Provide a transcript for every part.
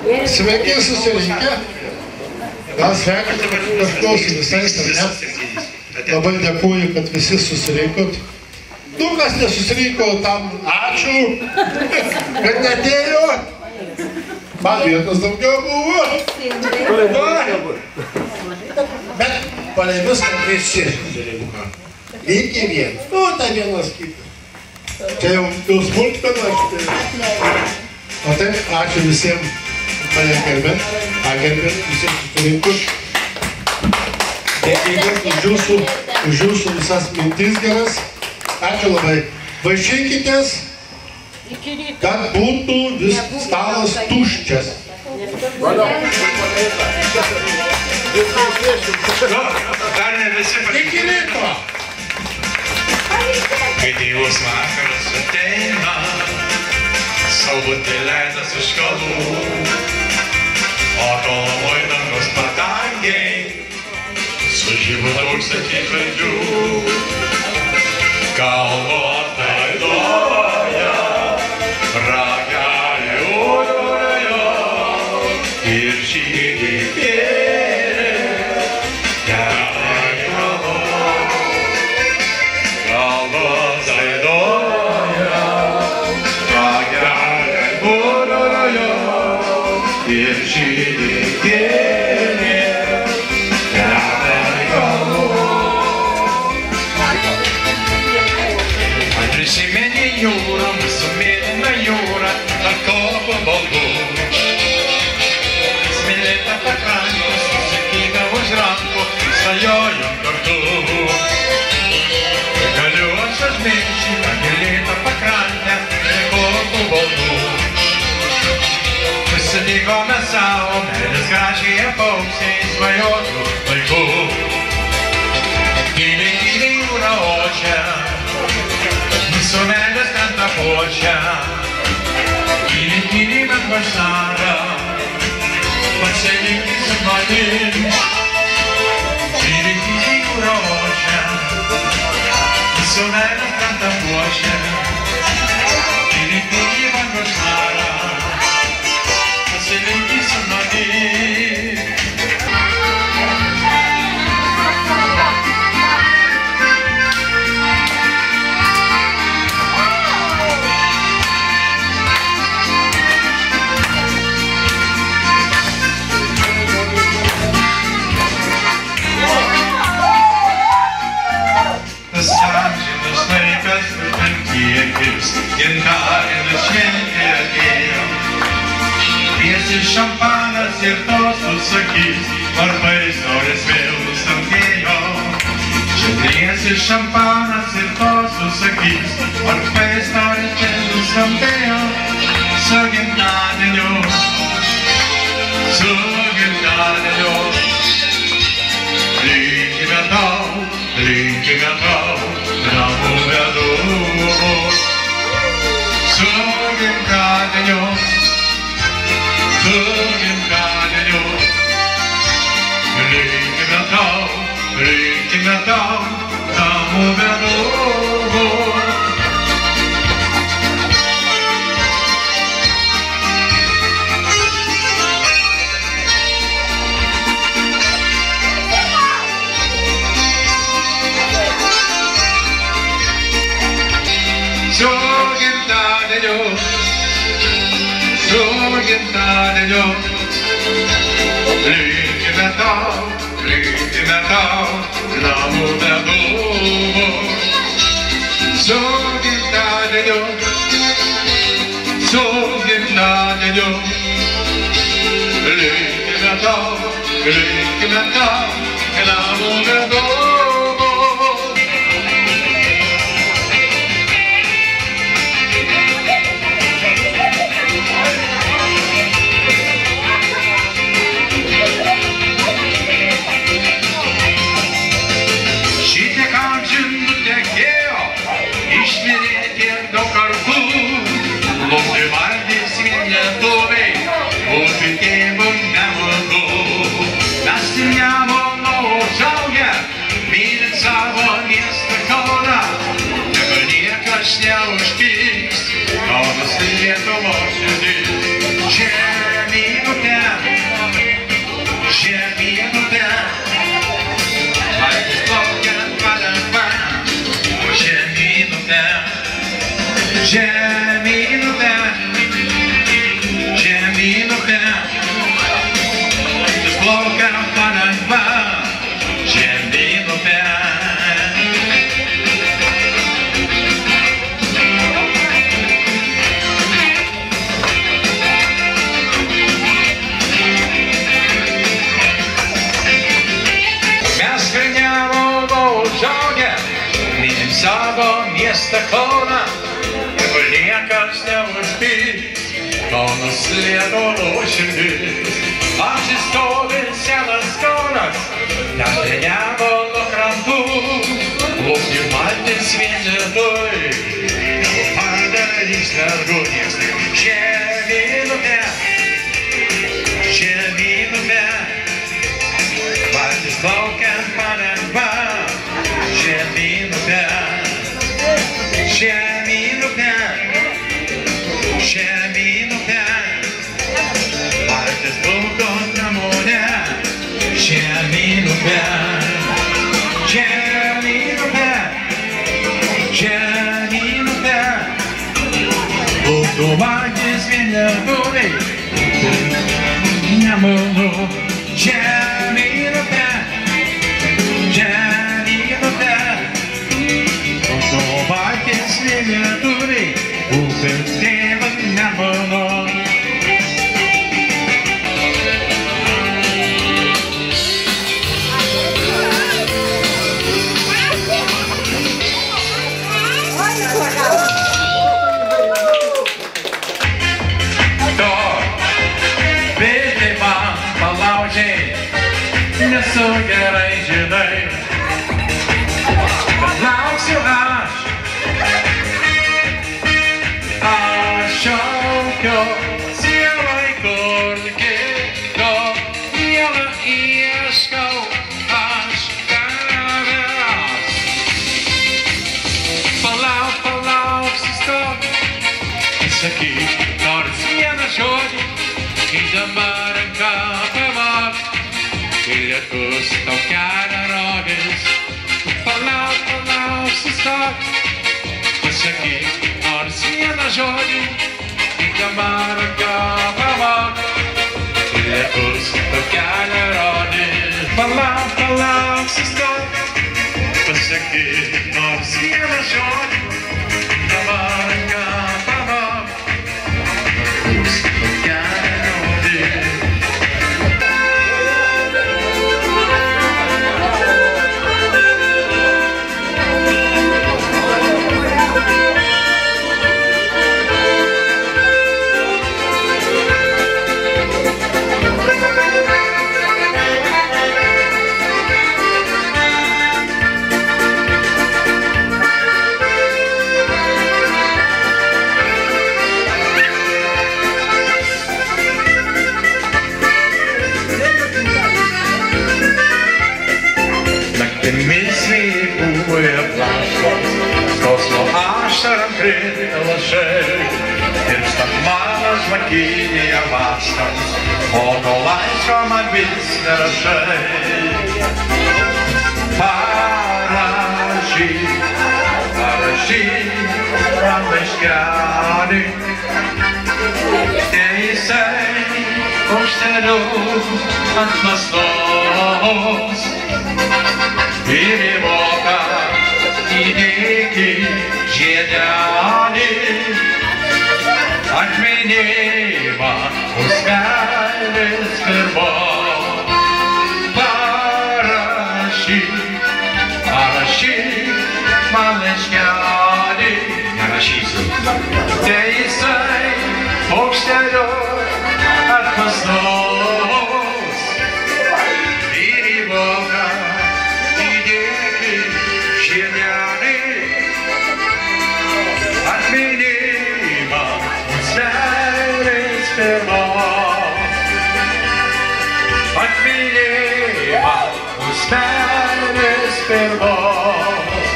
Sveiki susirinkę. Gal sveikiname kažkos visais, ar ne? Labai dėkuoju, kad visi susirinkot. Nu, kas nesusirinko, tam ačiū, kad netėjo. Man vietos daugiau buvo. Bet palei viską visi susirinko. Iki vien. Nu, tai vienas kitas. Čia jau smulkmena. O taip, ačiū visiems. Pagerbėt visiems susirinkus. Dėkime už jūsų visas mintis geras. Ačiū labai. Vaišinkitės, kad būtų vis stalas tuščias. Dar ne visi Iki ryto. Kai Dievas vakaras ateina, saulutė leidas už kalvų, o tolumoj dangos padangiai sužiba tūkstantį žvaigždžių. Kalvo atlaidoja, ragelį uliuoja ir žygį kėlė, gerąjį kalvo. Kalvo atlaidoja, ragelį uliuoja ir žygį kėlė, gerąjį kalvo. Prisimeni jūrą, mūsų mėlyną jūrą, ant kopų baldų. Smėlėta pakrantos, susikyga už rankų, svajojom kartu. Galiuočios minčių, pagilėta pakrantę, prie kopų baldų. Susitikome savo, meilės gražiai paukščiai, svajotų laikų. Tyliai, tyliai jūra ošia, mūsų meilės krantą puošia, tyliai, tyliai met vasarą, pasilikti su manim. Tyliai, tyliai jūra ošia, mūsų meilės krantą puošia, tyliai, tyliai met vasarą, pasilikti su manim. Tas amžinas laikas ant kiekis, gintarinas šventė atėjo. Piesi šampanas ir tos susakys, varpais norės vėl nuskambėjo. Čia piesi šampanas ir tos susakys, varpais norės vėl nuskambėjo. Su gimtadieniu, su gimtadieniu, linkime tau, linkime tau, namų medų. Su gimtadieniu, su gimtadieniu, linkime tau, namų medų. Su gimtadieniu, linkime tau, namų medų. Su gimtadieniu, linkime tau, namų medų. miestą Kauną, jeigu niekas neužpys, Kaunas Lietuvos širdis. Apsistovi senas Kaunas, ten prie Nemuno krantų, plauki maltis vien lietuviai, padarys vergų nieks. Žemyn upe, valtis plaukiant palengva, žemyn upe, valtis plaukiant Nemune, žemyn upe, plaukiu valtis vien lietuviai, Nemunu, žemyn upe, plaukiu valtis vien lietuviai, upės tėvas Nemunu. Nesu gerai žinai, bet lauksiu aš šaukiu sielai kur kito, mielą ieškau aš tavęs. Palauk, sustok, sakyk nors vieną žodį, kai dabar ranka pavak. Kai lietus tau kelia rodys, palauk, sustok, pasakyk nors vieną žodį, kai dabar ranka pavak. Kai lietus tau kelia rodys, palauk, sustok, pasakyk nors vieną žodį, kai dabar ranka pavak. Lietus tau kelia rodys. Skausmo ašaram krita lašai, tirpstant mano žvakinėje mąstant, o to laiško man vis nerašai. Parašyk man laiškelį, teisai užteliu ant nastos ir į voką įdėki žiedelį, atminimą mūsų meilės pirmos. Parašyk man laiškelį, nerašysiu, teisai paukšteliu ant nastos ir į voką įdėki žiedelį, atminimą mūsų meilės pirmos. Atminimą mūsų meilės pirmos.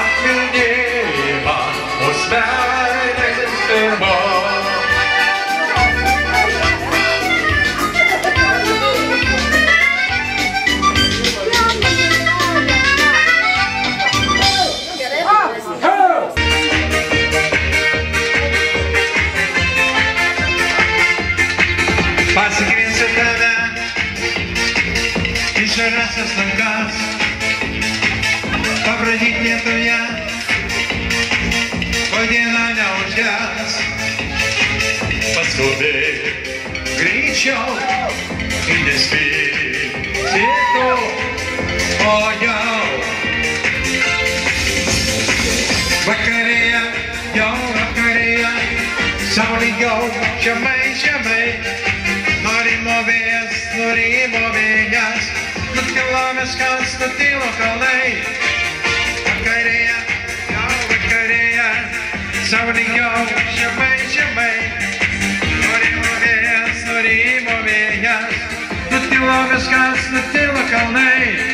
Atminimą mūsų meilės pirmos. Pasikrinsiu tave į žaliasias lankas, pabradyk lietuje, o diena neužges. Paskubėk greičiau, kai nespėk, o jau Saulygiau, žemai, žemai, norimo vėjas, norimo vėjas, nutilo miškas, nutilo kalnai. Vakarėja, jau vakarėja, saulygiau, žemai, žemai, norimo vėjas, nutilo miškas, nutilo kalnai.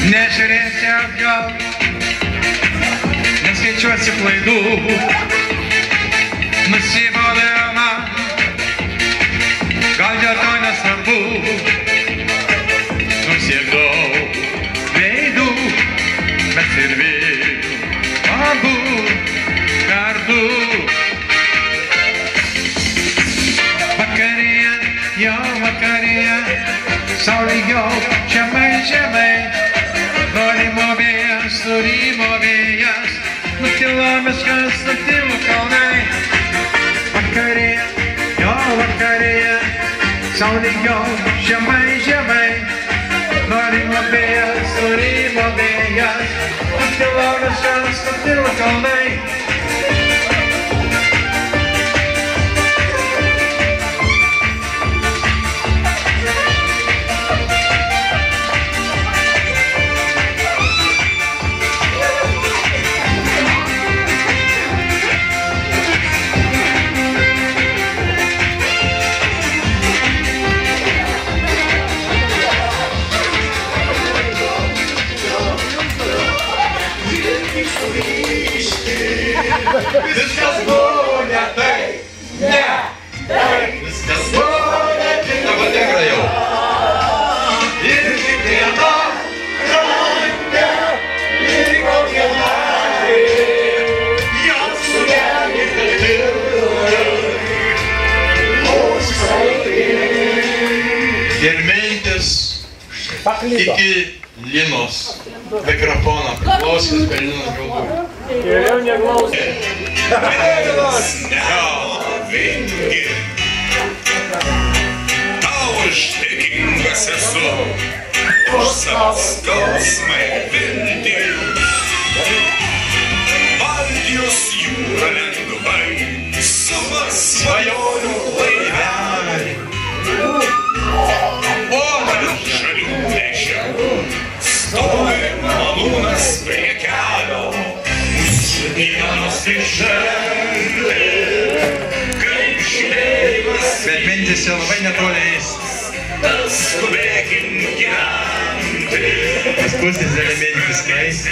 Nežiūrėsi atgal, neskaičiuosi klaidų, nusibodė man, gal dėl to nesvarbu, nors tiek daug veidų, mes ir vėl abu kartu. Vakarėja, jau vakarėja, saulygiau, žemai, žemai, norimo vėjas, nutilo miškas, nutilo kalnai. Vakarėja, jo vakarėja, saulygiau, žemai, žemai, norimo vėjas, nutilo miškas, nutilo kalnai. Viskas buvo ne taip, ne taip, viskas buvo ne taip, dabar negrajau. Ir tik viena rankė, liko viena, jos sugelbėti ir mintis iki Linos mikrofoną priklausys Berlynas galbūt. Geriau neklausė. Meilės nevingi, tau aš dėkingas esu už savo skausmą ir viltį. Baltijos jūra lengvai supa svajonių laivelį. O tarp žalių ežerų stovi malūnas prie kelio. Dienos išžerti, kaip žvėjimas. Bet mintis jau labai netoli eis. Skubėkim gyventi. Paskusis elementis neis.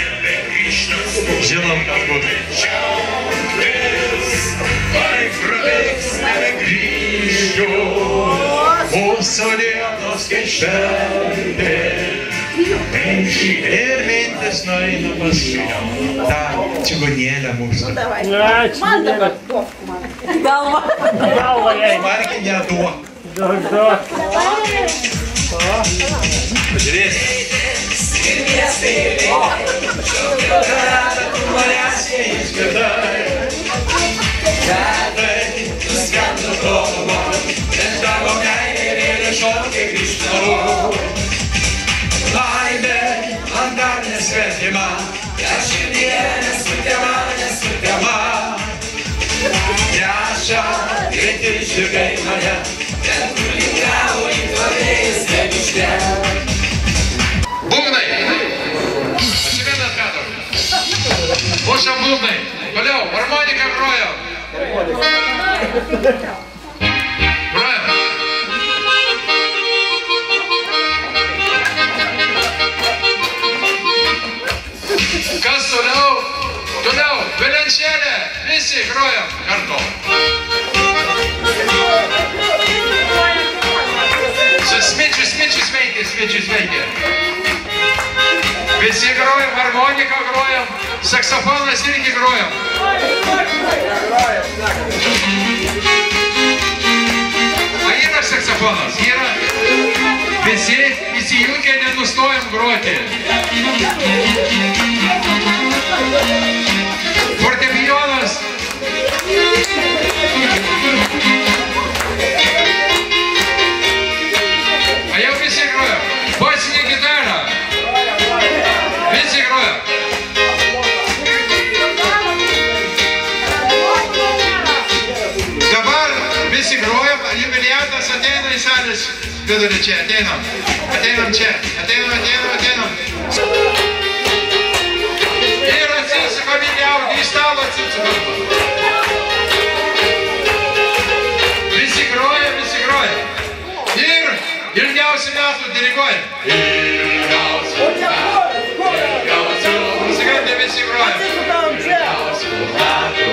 Žinom, kad bus. Šiaurės, vai prabėgs nebegrįšiu. Mūsų dienos išžerti. Ir mintis nueina pas tą čigonėlę mūsų. Man dabar duok man. Galva. Galva jai. Margi neduok. Duok. Pažiūrėsi. Laimė, man dar nesvetima, aš širdie nesutema. Neša greiti žirgai mane, ten kur lingavo į tvarės nebiškę. Būgnai! Pasimėtas metas. Pušam būgnai. Toliau, harmoniką grojam. Grojam. Kas toliau? Toliau, violončelė. Visi grojam kartu. Su smičius veikia. Visi grojam, harmoniką grojam, saksofonas irgi grojam. saksofonas. Yra visi įsijungia, nenustojam groti. Fortepijonas. A jau visi groja. Basinė gitara. Visi groja. Dabar visi grojam, jubiliatas ateina į salės vidurį čia, ateinam čia, ateinam. Ir atsisuka miliaudį, į stalą atsisuka. Visi groja. Ir ilgiausių metų diriguoja. Ilgiausių metų. Musikantė visi groja. Ilgiausių metų.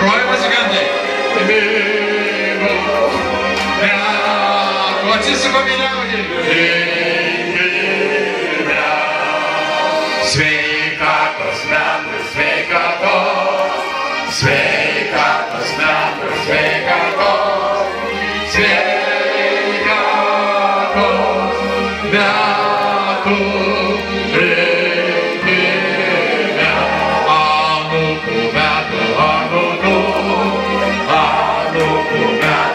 Groja muzikantai. Atsisuko miliaudį. Sveikatos metų, sveikatos metų, sveikatos metų, anūkų metų,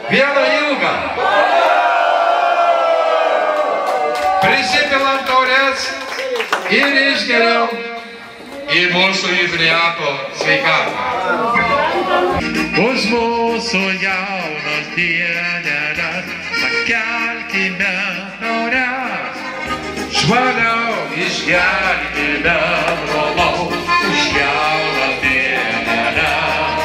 Vieną ilgą. Prisipilam taurės ir išgeriam į mūsų jubiliato sveikatą. Už mūsų jaunas dieneles pakelkime taures. Švariau išgerkime brolau už jaunas dieneles.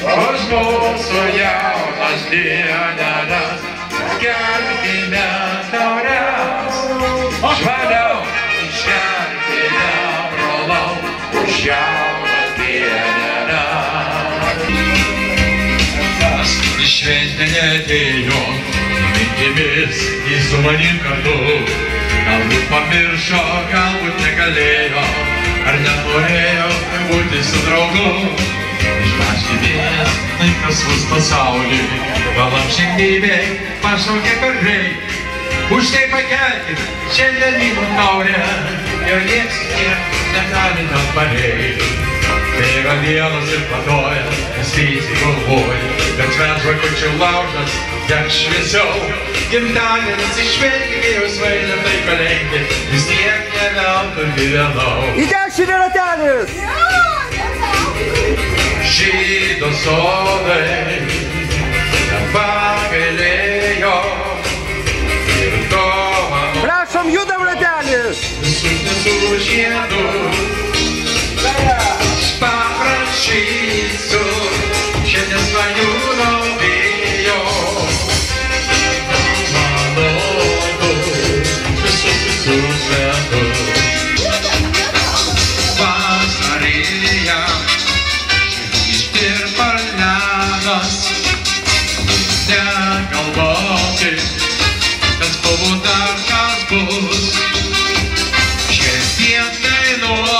Už mūsų jaunas dieneles pakelkime taures. Švariau išgerkime brolau už jaunas dieneles. Šventė neatėjo, mintimis jis su manim kartu. Galbūt pamiršo, galbūt negalėjo, ar nenorėjo būti su draugu. Išblaškymės laikas mus pasaulį, valapšingybei pašaukė per greit. Už tai pakelkit šiandien vyno taurę ir nieks negali net pareiti. Bėga dienos ir patoja, nes tysiai galvoja, bet švenžvakučių laužas deg šviesiau. Gimtadienis išvelgė jausmai netai palenkė, vis tiek ne veltui gyvenau. Į dešinį ratelis! Žydo sodai nepagailėjo ir dovanų. Prašom, judam ratelis! Visus nesų žiedų paprašysiu, šiandien svajūno bijo. Malonu visus metus. Vasaryje ištirpa ledas, negalvoti, kas buvo dar kas bus. Šiandien dainuoju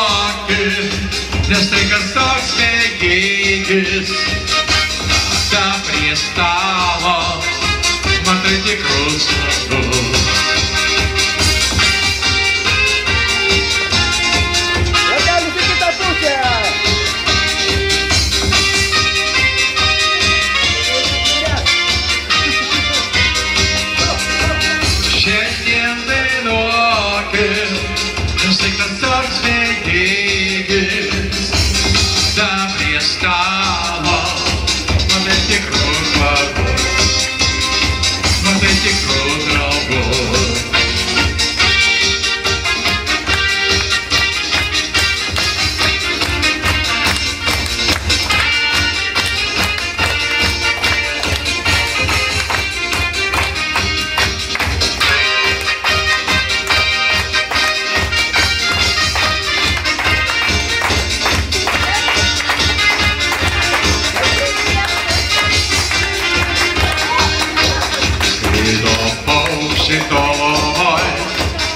paukščiai tolumoj,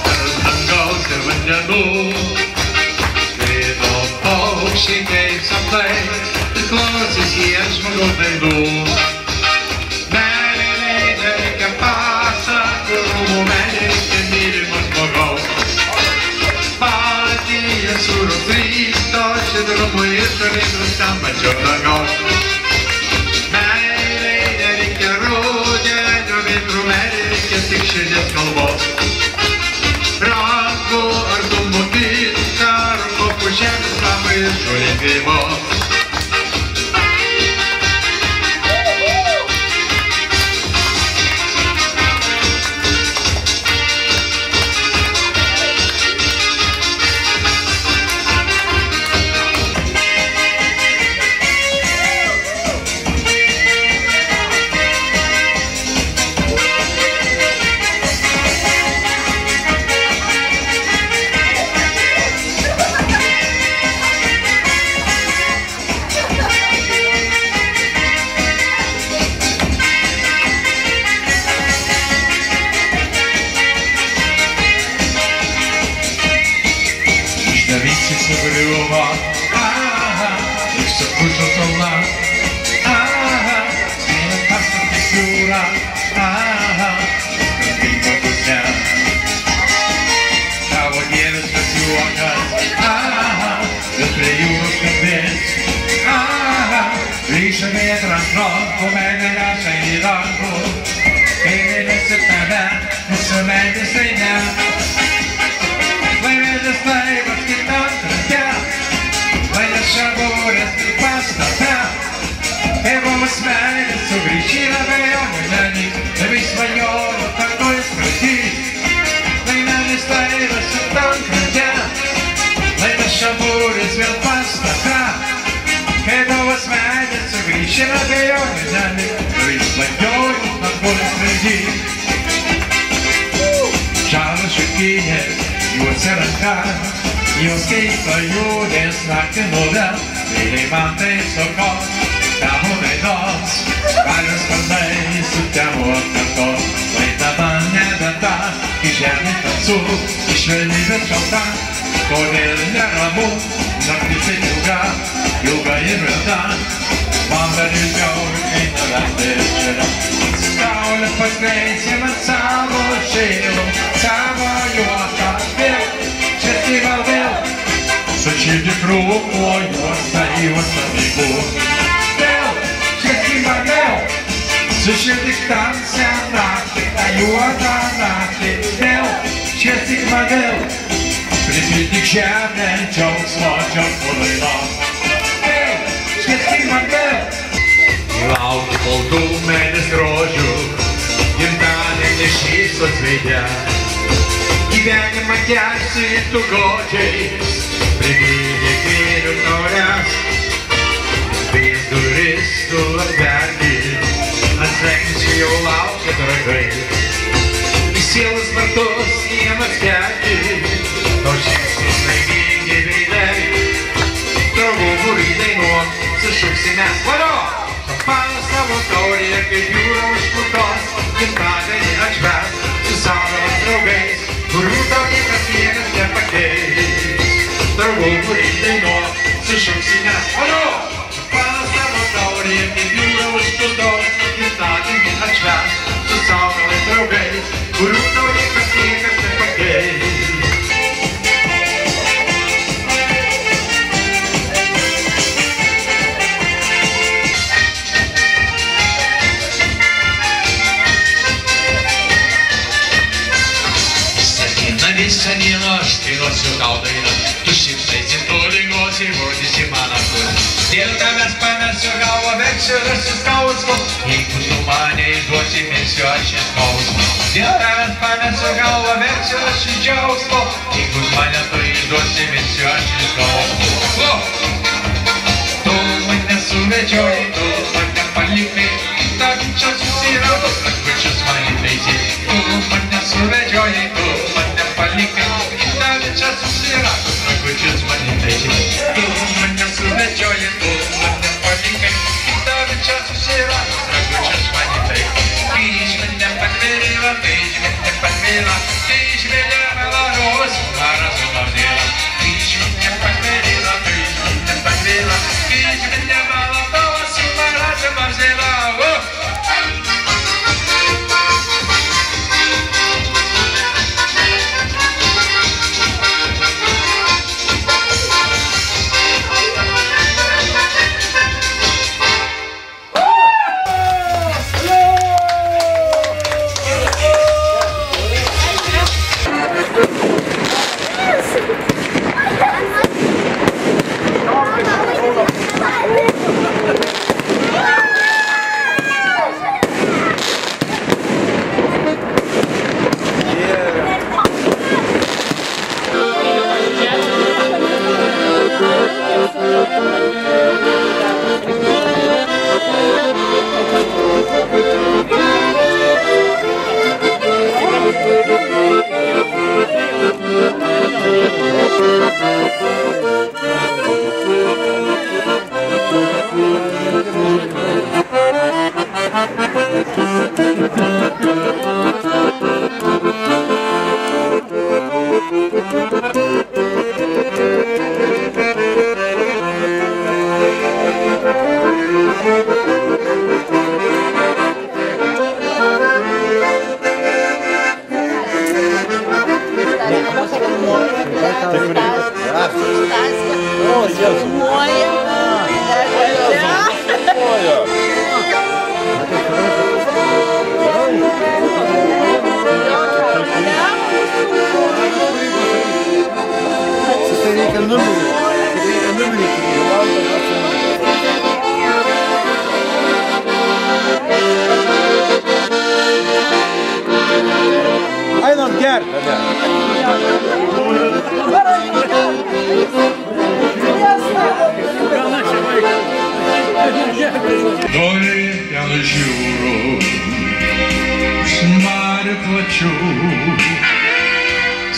tarp dangaus ir vandenų. Skraido paukščiai kaip sapnai, ir klausys jie žmogaus dainų. Meilei nereikia pasakų rūmų, meilei reikia mylimo žmogaus. Patyje surus ryto, šidrumu ir šalinų skambančio dangaus. Meilei nereikia rudenio vėtrų, meilei reikia tik širdies kalbos. Rankų ar dūmų gintaro, kopų žemės labai ir žolės gaivos. Sugriuvo, ir supučio kalna, spėjo pastatys jūrą, skrandingo pusne. Tavo dieviškas juokas, ir prie jūros skambės. Grįžta vėtra ant rankų, meilė neša į dangų, kai mylėsi tave, mūsų meilės tai ne. Laimėlis laivas kitam krante, laimės šaburės pastate. Tėvos meilės sugrįžti abejonių nenyk, nevis svajojo kartuojas kratys. Laimėlis laivas kitam krante, laimės šaburės vėl pastate. Tėvos meilės sugrįžti abejonių nenyk, nevis svajojo kartuojas kratys. Žalas šakinės juose ranka, jos keista judės naktį nuve, vėliai man tai sukos, tavo veidos, kalios sparnai sutemo atkartos, lai tada nedata, į žemį tamsu, į švelnybės šalta, kodėl neramu, naktis ilga, ilga ir reta, man dar ilgiau eina rasti šalia. Saulė paskleidžia man savo šeilų, savo juoką vėl, festival vėl. Sušildyk rūko juostą į uostą veikų. Vėl, festival vėl. Sušildyk tamsią naktį, tą juodą naktį. Vėl, festival vėl. Pripildyk žemę džiaugsmo, džiaugsmo dainos. Vėl, festival vėl. Lauki baltų meilės rožių, gimtadienį šypsos veide. Gyvenimą tęsi tu godžiais, primynė gėlių taures. Spės duris tu atverti, ant slenksčio jau laukia dragai. Į sielos vartus niemas kelti, tau šypsos laimingi veidai. Draugų būrį dainuok, sušuksi mes valio! Šampanas savo taurėje, kaip jūra užpultos, gimtadienį atšves su savo draugais, kurių tau niekas nepakeis. Draugų būrį dainuok, sušuksi mes valio! Šampanas savo taurėje, kaip jūra užpultos, gimtadienį atšves su savo draugais, kurių tau niekas nepakeis. Visą dieną aš dainuosiu tau dainą, tu šypsaisi, tu linguosi, rodysi man akus. Dėl tavęs pamesiu galvą, verksiu ir su skausmu, jeigu tu mane įduosi, mirsiu aš iš skausmo. Dėl tavęs pamesiu galvą, verksiu aš iš džiaugsmo, jeigu mane tu įduosi, mirsiu aš iš skausmo. Tu mane suvedžiojai, tu mane palikai, tavim čia susiradus, rakučius mane taisai. Tu mane suvedžiojai, tu mane palikai, tavim čia susiradus, rakučius mane taisai. Tu mane suvedžiojai, tu mane palikai, tavim čia susiradus, rakučius mane taisai. Kai iš mane patvėrė labai, barzdyla, tyś mnie melorus, maras barzdyla, tyś mnie pachmerila, tyś mnie pachmerila, tyś mnie melorus, maras barzdyla. Einam gert, Toli pianos jūrų, smarių plačių,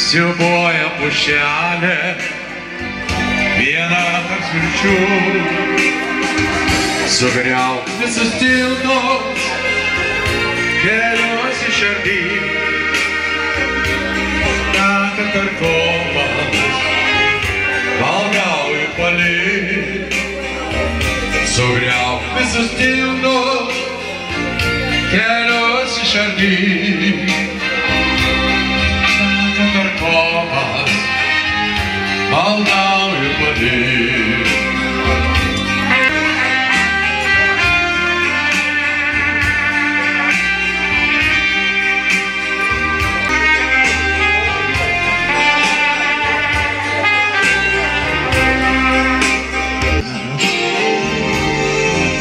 siauboja pušelė, viena tarp vilčių. Sugriauk visus tiltus, keliuos į širdį, teka per kopas, valgauju palyt. Sugriauk visus tiltus, keliuos į širdį, teka per kopas, valgauju palyt.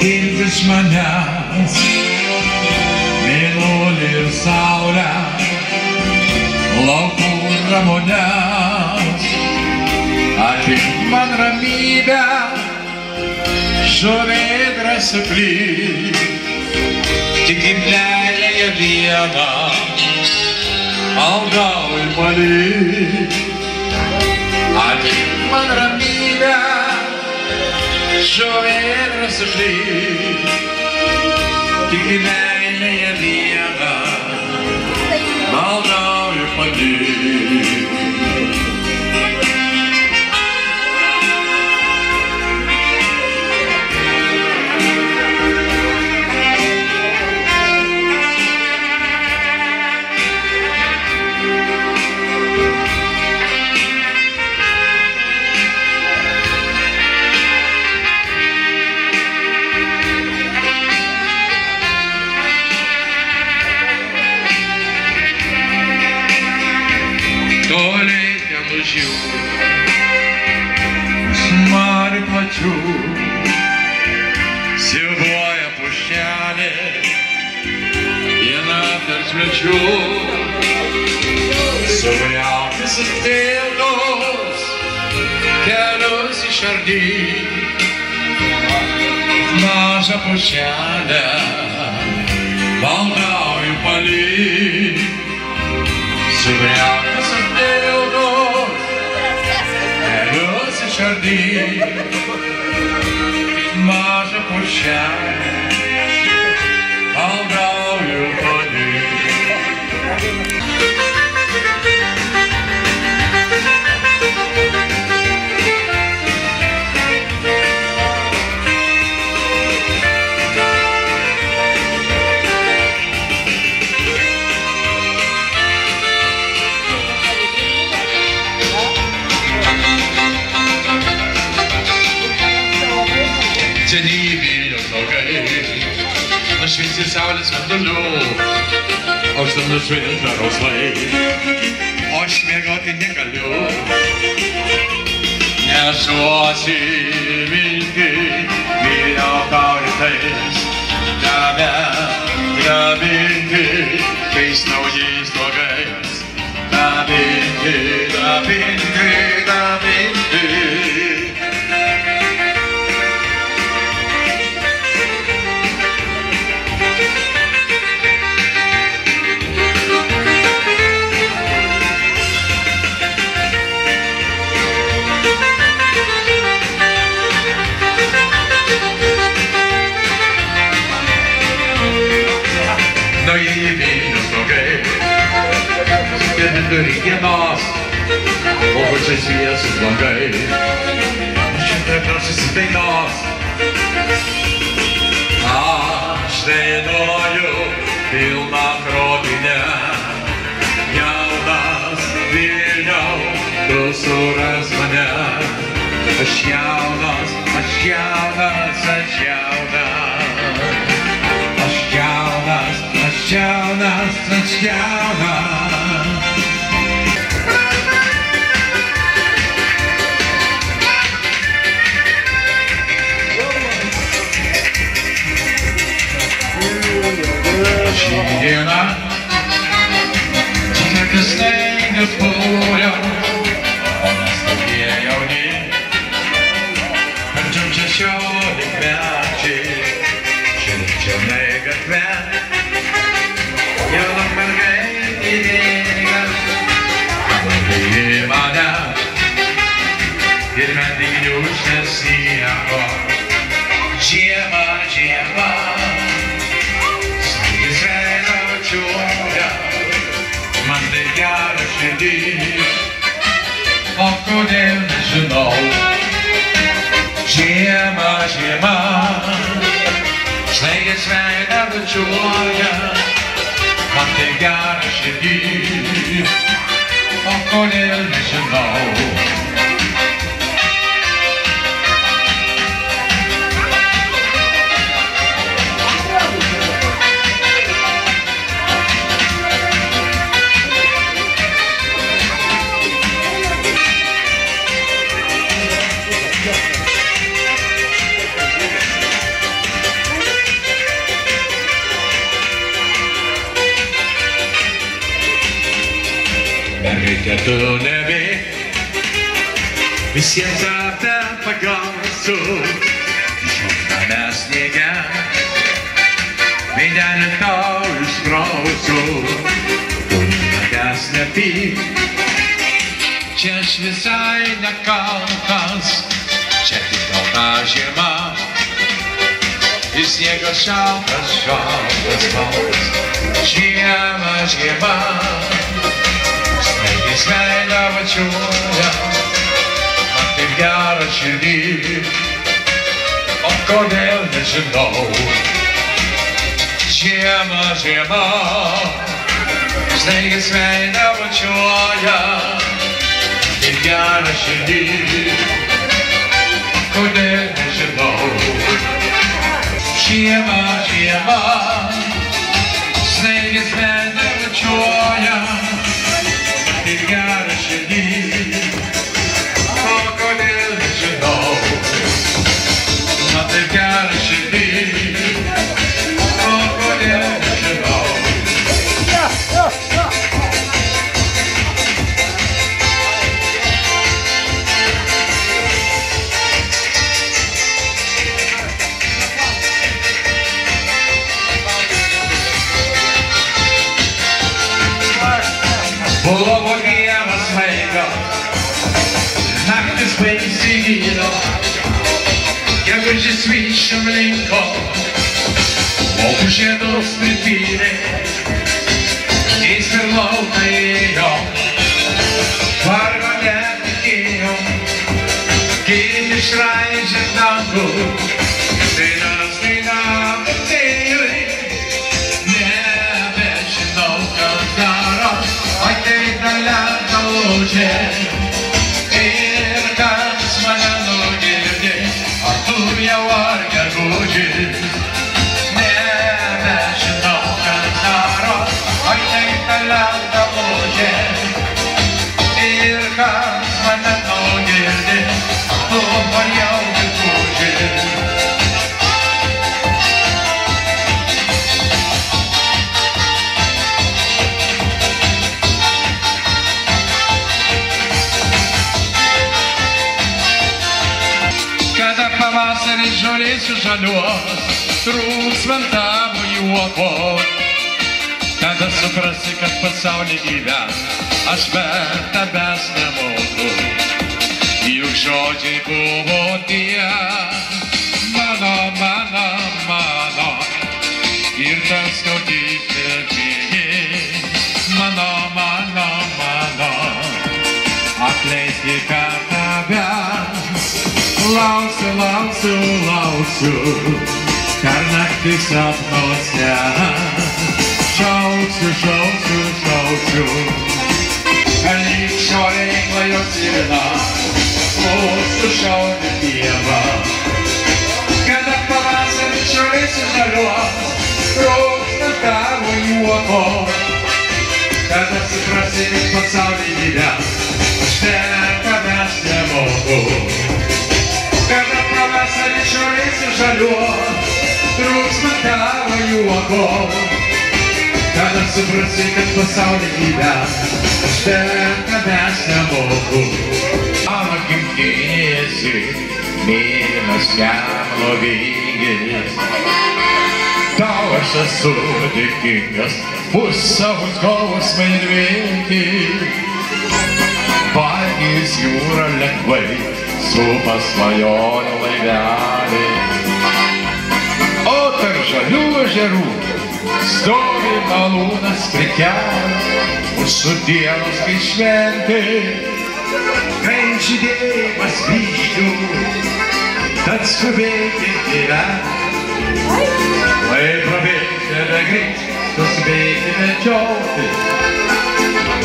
Ilgis manęs, mėnulį ir saulę, laukų ramonės, atimk man ramybę, žuvėdra suplyk, tik į meilę vieną, maldauju palyk. Atimk man ramybę, žuvėdra suplyk, tik į meilę vieną, maldauju palyk. Toliai ten už jūrų, smarių plačių, siauboja pušelė, viena tarp vilčių. Sugriauk visus tiltus, keliuos į širdį, mažą pušelę, maldauju palyk. Sugriauk visus tiltus, keliuos į širdį, mažą pušelę, maldauju palyk. Seniai Vilniaus laukai, nušvinsi saulės spindulių, aukštam nušvinta rausvai, o aš miegoti negaliu. Nešuosi viltį, Vilniau tau rytais, tave grabinti, tais naujais blogais, grabinti, grabinti, grabinti. Naujieji Vilniaus laukai, ir vidury dienos, o pačiai šviesus langai, šimtai klausysis dainos. Aš dainuoju pilną krūtinę, jaunas Vilniau, tu suras mane. Aš jaunas, aš jaunas, aš jaunas. Aš jaunas, aš jaunas, aš jaunas. Šį dieną tikėtis neigas būrio, o mes tokie jauni, ant 16-mečiai. Černai gatve, jauna mergaitė bėga, pamatė mane ir metė gniūžtės sniego. Žiema, žiema, snaigės veidą čiuožia, man tai gera širdį, o kodėl nežinau. Žiema, žiema, snaigės veidą bučiuoja, man tai gera širdį, o kodėl nežinau. Mergaitė tu nebėk, visiems apie pagausiu, žinok manęs sniege, veidelį tau iškrausiu, tu manęs nepyk, čia aš visai nekaltas, čia tik kalta žiema, ir sniegas šaltas, šaltas, šaltas, žiema, žiema. Snaigės veidą bučiuoja, man taip gera širdį, o kodėl nežinau. Žiema, žiema, snaigės veidą bučiuoja, man taip gera širdį, o kodėl nežinau. Žiema, žiema, snaigės veidą bučiuoja, ir gera širdį, o kodėl nežinau. Man taip gera širdį, o kodėl nežinau. Buvo vienas vaikas, naktis baisiai gydo, gegužės vyščiom linko, laukų žiedus pripylė, jais per lauką ėjo, vargo netikėjo, kaip išraižė dangų, dainas dainavo tyliai, nebežinau, kas daro. Lemta lūžė ir kas mane nugirdė, ar tu jau vargęs žolėsiu žaliuos, trūks man tavo juoko. Tada suprasi, kad pasaulį gyven, aš be tavęs nemoku. Juk žodžiai buvo tie, mano, mano, mano, ir tas skaudykliai, mano, mano, mano, atleisti, kad tavęs lauksiu, lauksiu, lauksiu, per naktį sapnuose. Šauksiu, šauksiu, šauksiu, lyg šioliai klajos sirena, mūsų šaudė pieva. Kada pavasarį šioliai sužaliuos, trūksta tavo juoko. Kada suprasi, kad pasaulį gyven, aš be tavęs nemoku. Kada pavasarį šioliai sužaliuos, trūksta tavo juoko. Kada suprasi, kad pasaulį gyven, aš be tavęs nemoku. Mano gimtinėje esi, mėlynas Nemuno vingis. Tau aš esu dėkingas už savo skausmą ir viltį. Valgys jūra lengvai, supa svajonių laivelį. O tarp žalių ežerų stovi malūnas prie kelio, mūsų dienos kai šventė, kai žydėjimas vyšnių, tad skubėkit gyventi. Lai prabėgs nebegrįž, skubėkime džiaugti.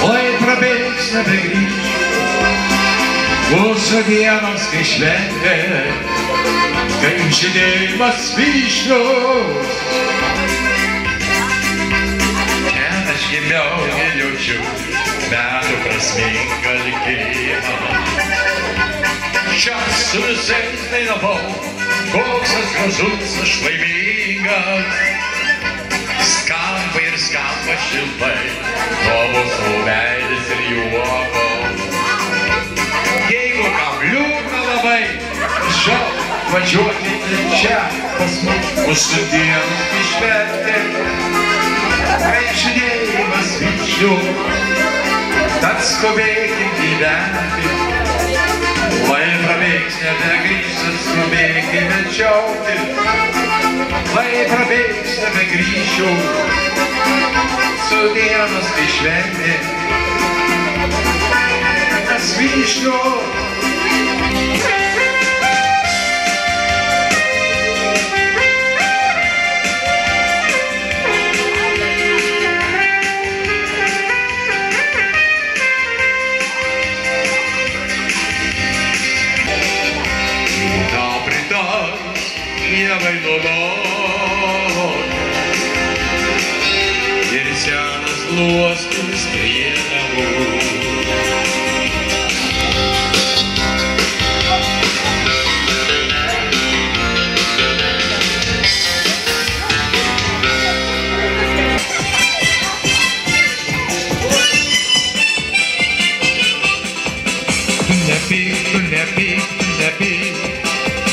Lai prabėgs nebegrįž, mūsų dienos kai šventė, kai žydėjimas vyšnių. Gimiau ir jaučiu metų prasmingą likimą. Čia su visais dainavau, koks aš gražus, aš laimingas. Skamba ir skamba šiltai, tavo savo veidas ir juoko. Jeigu kam liūdna labai, prašau, važiuokite čia pas mus, mūsų dienos kai šventė. Kai žydėjimas vyšnių, tad skubėkim gyventi. Lai prabėgs nebegrįž, tad skubėkime džiaugti. Lai prabėgs nebegrįšiu, su dienos kai šventė, tas vyšnių. Dievai nuolod ir senas gluostus prie namų. Tu nepyk, tu nepyk,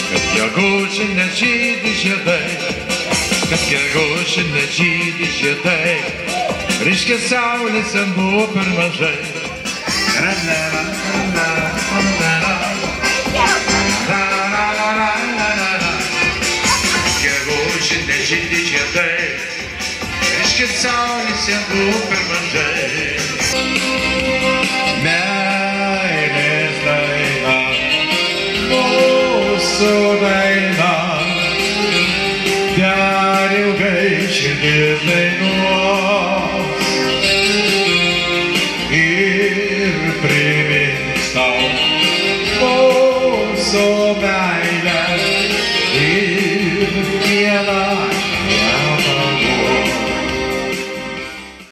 kad gegužį nežydi žiedai, kad gegužį nežydi žiedai, reiškia saulės jam buvo per mažai. Gegužį nežydi žiedai, reiškia saulės jam buvo per mažai. Meilės daina, mūsų daina, dar ilgai širdis dainuos ir primins tau mūsų meilę ir mielą